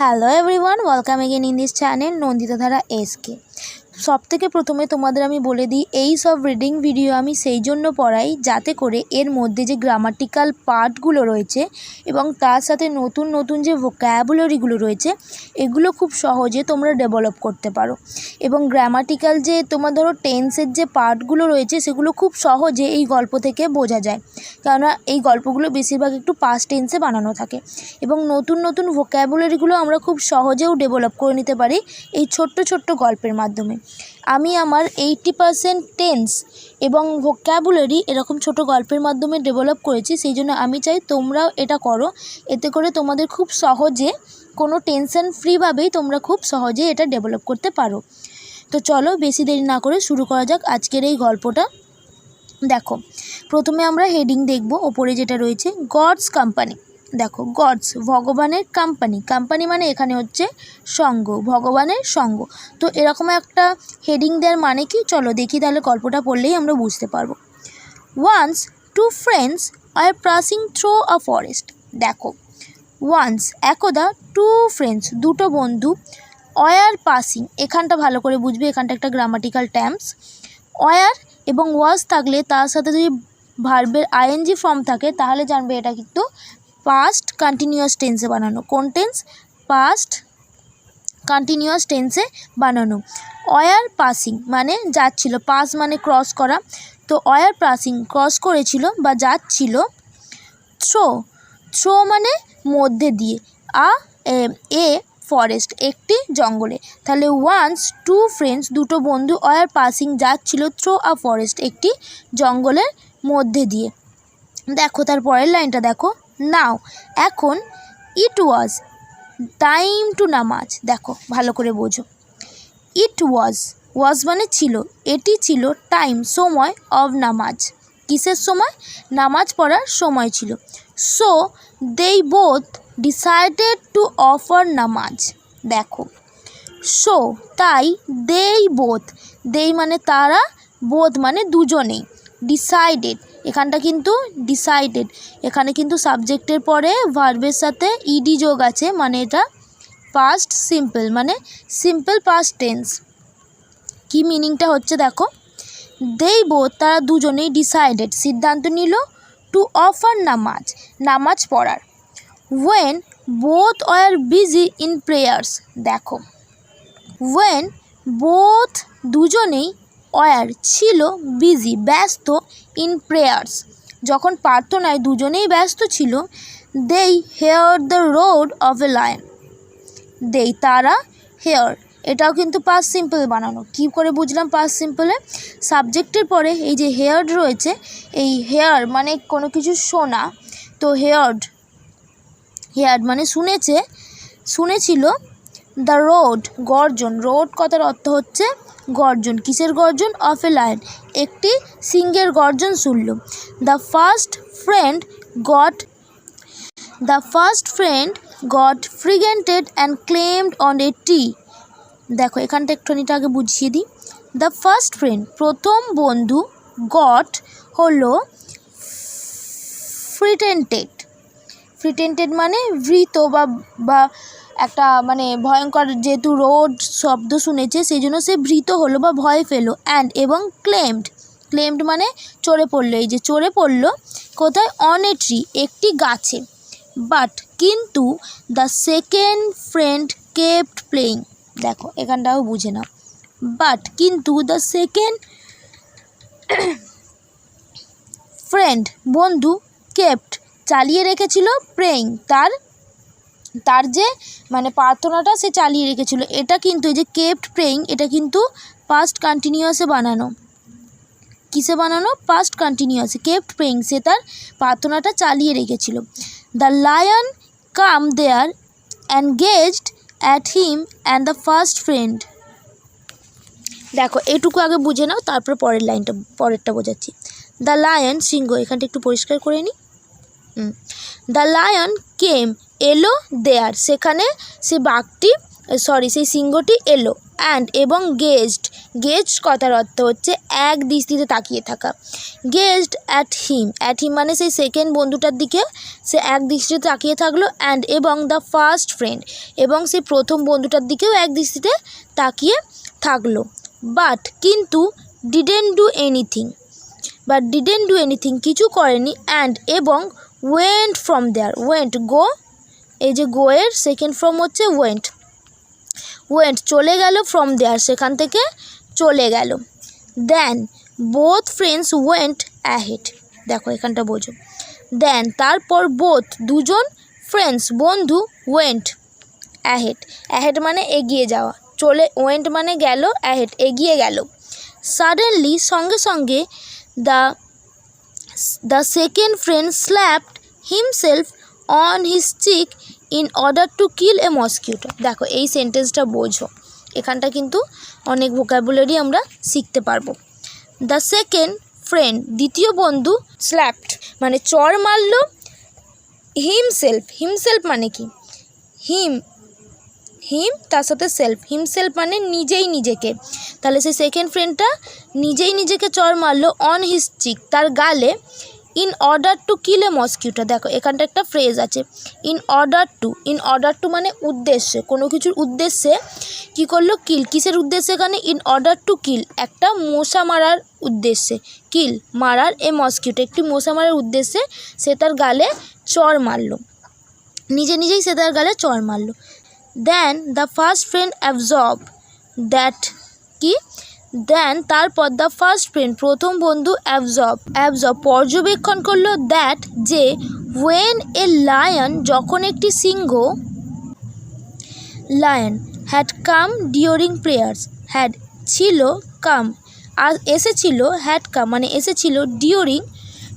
Hello everyone, welcome again in this channel Nandita ধারা SK. সবথেকে প্রথমে তোমাদের আমি বলে দিই, এই সব রিডিং ভিডিও আমি সেই জন্য পড়াই যাতে করে এর মধ্যে যে গ্রামাটিক্যাল পার্টগুলো রয়েছে এবং তার সাথে নতুন নতুন যে ভোক্যাবুলারিগুলো রয়েছে এগুলো খুব সহজে তোমরা ডেভেলপ করতে পারো। এবং গ্রামাটিক্যাল যে তোমার ধরো টেন্সের যে পার্টগুলো রয়েছে সেগুলো খুব সহজে এই গল্প থেকে বোঝা যায়, কেননা এই গল্পগুলো বেশিরভাগ একটু পাস্ট টেন্সে বানানো থাকে এবং নতুন নতুন ভোক্যাবুলারিগুলো আমরা খুব সহজেও ডেভেলপ করে নিতে পারি এই ছোট্ট ছোট্ট গল্পের মাধ্যমে। আমি আমার 80% টেন্স এবং ভোক্যাবুলারি এরকম ছোট গল্পের মাধ্যমে ডেভেলপ করেছি, সেই জন্য আমি চাই তোমরাও এটা করো। এতে করে তোমাদের খুব সহজে কোনো টেনশন ফ্রিভাবেই তোমরা খুব সহজে এটা ডেভেলপ করতে পারো। তো চলো বেশি দেরি না করে শুরু করা যাক আজকের এই গল্পটা। দেখো, প্রথমে আমরা হেডিং দেখব, ওপরে যেটা রয়েছে গডস কোম্পানি। দেখো, গডস ভগবানের কোম্পানি, কোম্পানি মানে এখানে হচ্ছে সঙ্গ, ভগবানের সঙ্গ। তো এরকম একটা হেডিং দেওয়ার মানে কি, চলো দেখি, তাহলে গল্পটা পড়লেই আমরা বুঝতে পারবো। Once two friends are passing through a forest. দেখো, ওয়ান্স একদা, টু ফ্রেন্ডস দুটো বন্ধু, অয়ার পাসিং এখানটা ভালো করে বুঝবে, এখানটা একটা গ্রামাটিক্যাল টার্মস। অয়ার এবং ওয়াজ থাকলে তার সাথে যদি ভার্বের আইএনজি ফর্ম থাকে তাহলে জানবে এটা কিন্তু পাস্ট কন্টিনিউয়াস টেন্সে বানানো। কোন টেন্স? পাস্ট কন্টিনিউয়াস টেন্সে বানানো। অয়ার পাসিং মানে যাচ্ছিল, পাস মানে ক্রস করা, তো অয়ার পাসিং ক্রস করেছিল বা যাচ্ছিল। থ্রো, থ্রো মানে মধ্যে দিয়ে, এ ফরেস্ট একটি জঙ্গলে। তাহলে ওয়ান্স টু ফ্রেন্ডস দুটো বন্ধু অয়ার পাসিং যাচ্ছিল থ্রো আ ফরেস্ট একটি জঙ্গলের মধ্যে দিয়ে। দেখো তার পরের লাইনটা দেখো, নাও এখন, ইট ওয়াজ টাইম টু নামাজ। দেখো ভালো করে বোঝো, ইট ওয়াজ, ওয়াজ মানে ছিল, এটি ছিল টাইম সময়, অফ নামাজ কিসের সময়? নামাজ পড়ার সময় ছিল। সো দেই বোথ ডিসাইডেড টু অফার নামাজ। দেখো, সো তাই, দেই বোথ, দেই মানে তারা, বোথ মানে দুজনেই, ডিসাইডেড এখানটা কিন্তু ডিসাইডেড, এখানে কিন্তু সাবজেক্টের পরে ভার্বের সাথে ইডি যোগ আছে, মানে এটা পাস্ট সিম্পল, মানে সিম্পল পাস্ট টেন্স। কি মিনিংটা হচ্ছে দেখো, দেই বোথ তারা দুজনেই, ডিসাইডেড সিদ্ধান্ত নিল, টু অফার নামাজ নামাজ পড়ার। When both were busy in prayers. দেখো, ওয়েন বোথ দুজনেই, ওয়ার ছিল, বিজি ব্যস্ত, ইন প্রেয়ার্স যখন প্রার্থনায় দুজনেই ব্যস্ত ছিল। They hear the roar of a lion. They তারা, হেয়ার এটাও কিন্তু পাস্ট সিম্পল বানানো। কি করে বুঝলাম পাস্ট সিম্পলে? সাবজেক্টের পরে এই যে হেয়ার্ড রয়েছে, এই হেয়ার মানে কোনো কিছু শোনা, তো হেয়ার্ড, হেয়ার্ড মানে শুনেছে, শুনেছিল। দ্য রোড গর্জন, রোড কথার অর্থ হচ্ছে গর্জন, কিসের গর্জন? অফ এ লায়ন একটি সিংহের গর্জন শুনল। The first friend got, the first friend got frightened and climbed on a tree. দেখো এখানটা একটুখানিটা আগে বুঝিয়ে দিই। দ্য ফার্স্ট ফ্রেন্ড প্রথম বন্ধু, গট হলো ফ্রিটেন্টেড, ফ্রিটেন্টেড মানে ভীত বা একটা মানে ভয়ঙ্কর, যেহেতু রোড শব্দ শুনেছে সেই জন্য সে ভীত হলো বা ভয় পেলো। অ্যান্ড এবং ক্লেমড, ক্লেমড মানে চড়ে পড়লো, এই যে চড়ে পড়লো কোথায়? অন এ ট্রি একটি গাছে। বাট কিন্তু the second friend kept playing. দেখো এখানটাও বুঝে নাও, বাট কিন্তু দ্য সেকেন্ড ফ্রেন্ড বন্ধু, কেপ্ট চালিয়ে রেখেছিল, প্রেইং তার যে মানে প্রার্থনাটা সে চালিয়ে রেখেছিল। এটা কিন্তু এই যে কেপ্ট প্রেইং এটা কিন্তু পাস্ট কন্টিনিউয়াসে বানানো। কিসে বানানো? পাস্ট কন্টিনিউয়াসে। কেপ্ট প্রেইং সে তার প্রার্থনাটা চালিয়ে রেখেছিল। The lion come there and gazed at him and the first friend. দেখো এটুকু আগে বুঝে নাও, তারপর পরের লাইনটা পরেরটা বোঝাচ্ছি। দ্য লায়ন সিংহ, এখানটা একটু পরিষ্কার করে নিই। দ্য লায়ন কেম এলো, দেয়ার সেখানে, সে বাঘটি, সরি সেই সিংহটি এলো, অ্যান্ড এবং গেজড। গেজড কথার অর্থ হচ্ছে এক দৃষ্টিতে তাকিয়ে থাকা। গেজড অ্যাট হিম মানে সেই সেকেন্ড বন্ধুটার দিকে সে এক দৃষ্টিতে তাকিয়ে থাকলো। অ্যান্ড এবং দ্য ফার্স্ট ফ্রেন্ড এবং সেই প্রথম বন্ধুটার দিকেও এক দৃষ্টিতে তাকিয়ে থাকলো। বাট কিন্তু ডিডেন্ট ডু এনিথিং কিছু করেনি। অ্যান্ড এবং went from there, went go, এই যে গো এর সেকেন্ড ফর্ম হচ্ছে ওয়েন্ট চলে গেল, ফ্রম দেয়ার সেখান থেকে চলে গেল। Then both friends went ahead, দেখো এখানটা বোঝো। দেন তারপর বোথ দুজন ফ্রেন্ডস বন্ধু ওয়েন্ট অ্যাহেড মানে এগিয়ে যাওয়া, ওয়েন্ট মানে গেল, অ্যাহেড এগিয়ে গেল। সাডেনলি সঙ্গে সঙ্গে the second friend slapped himself on his cheek in order to kill a mosquito. দেখো এই সেন্টেন্সটা বোঝো, এখানটা কিন্তু অনেক ভোকাবুলারি আমরা শিখতে পারবো। দ্য সেকেন্ড ফ্রেন্ড দ্বিতীয় বন্ধু স্ল্যাপড মানে চড় মারল, হিমসেলফ মানে কি হিম তার সাথে হিমসেলফ মানে নিজেই নিজেকে, তাহলে সেই সেকেন্ড ফ্রেন্ডটা নিজেই নিজেকে চড় মারলো অন হিজ চিক তার গালে, in order to kill a mosquito. দেখো এখানটা একটা ফ্রেজ আছে ইন অর্ডার টু মানে উদ্দেশ্যে, কোনো কিছুর উদ্দেশ্যে কি করলো, কিসের উদ্দেশ্যে এখানে, ইন অর্ডার টু কিল একটা মশা মারার উদ্দেশ্যে, মারার এ মসকিউটো একটি মশা মারার উদ্দেশ্যে সে তার গালে চড় মারলো, নিজেই সে তার গালে চড় মারলো। Then the first friend absorb that then তারপর দ্য ফার্স্ট ফ্রেন্ড প্রথম বন্ধু অ্যাবজর্ব পর্যবেক্ষণ করলো, দ্যাট যে ওয়েন এ লায়ন যখন একটি সিংহ, lion had come during prayers, had ছিল কাম আর এসেছিল, হ্যাড কাম মানে এসেছিল, ডিউরিং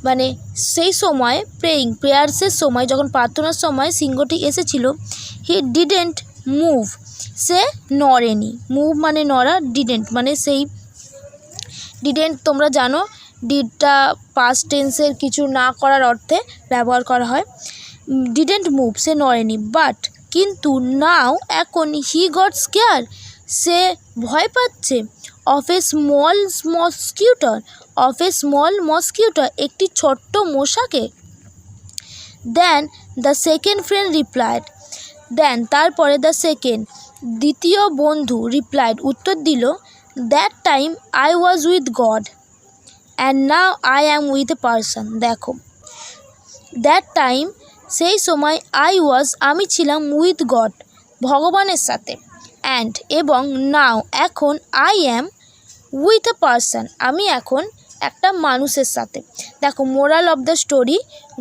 মানে সেই সময়, প্রেয়ার্সের সময় যখন প্রার্থনার সময় সিংহটি এসেছিল, হি ডিডেন্ট মুভ সে নড়েনি, মুভ মানে নড়া, ডিডেন্ট মানে সেই ডিডেন্ট তোমরা জানো ডিডটা পাস্ট টেন্সের কিছু না করার অর্থে ব্যবহার করা হয়, ডিডেন্ট মুভ সে নড়েনি। বাট কিন্তু নাও এখন হি গট স্কেয়ার সে ভয় পাচ্ছে, অফ এ স্মল মসকিউটো একটি ছোট্ট মশাকে। দেন দ্য সেকেন্ড ফ্রেন্ড রিপ্লাইড দেন তারপরে দ্য সেকেন্ড দ্বিতীয় বন্ধু রিপ্লাইড উত্তর দিল, that time I was with god and now I am with a person. দেখো দ্যাট টাইম সেই সময়, আমি ছিলাম উইথ গড ভগবানের সাথে, অ্যান্ড এবং নাও এখন, I am with a person আমি এখন একটা মানুষের সাথে। দেখো moral of the story,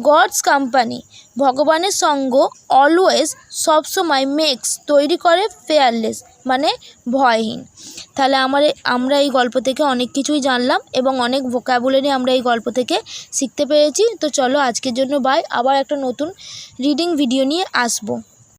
God's company ভগবানের সঙ্গ অলওয়েজ সবসময় মেক্স তৈরি করে ফেয়ারলেস মানে ভয়হীন। তাহলে আমরা এই গল্প থেকে অনেক কিছুই জানলাম এবং অনেক ভোকাবুলারি আমরা এই গল্প থেকে শিখতে পেরেছি। তো চলো আজকের জন্য বাই, আবার একটা নতুন রিডিং ভিডিও নিয়ে আসবো।